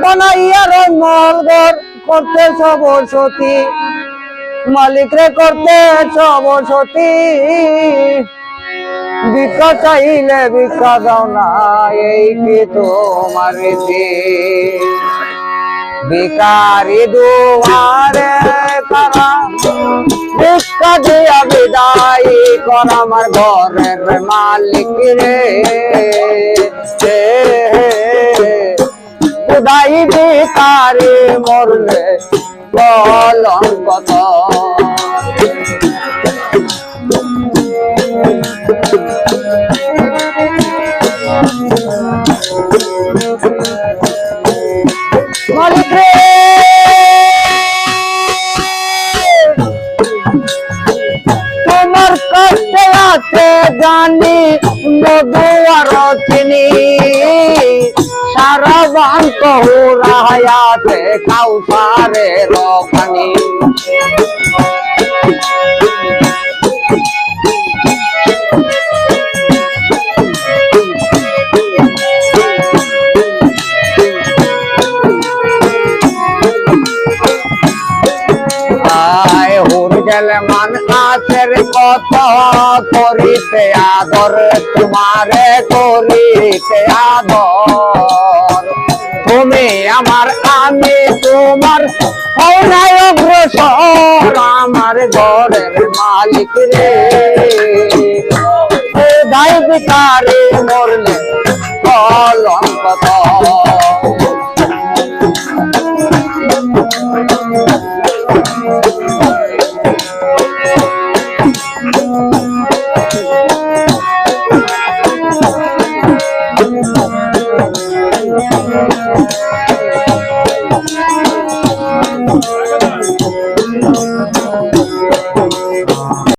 বানাইয়ার মলগর করতে সব সতী মালিক রে করতে সব সতী ভিক্ষা চাইলে ভিক্ষা দাও না এই কি তোমার রীতি ভিখারি দুয়ারে কারা ভিক্ষা দিয়া বিদায় কর আমার ঘরের মালিক রে খুদাই ভিখারি মরলে কলঙ্ক মালিক রে তোমার কষ্টে আছে জানি মধু আর চিনি সারা বান্ত রাহায়াতে কাউসারে রখানি মান আছের কত করিতে আদর তোমারে করিতে আদর তুমি আমার আমি তোমার হওয়ায় অগ্রসর আমার ঘরের মালিক রে দায় বিকার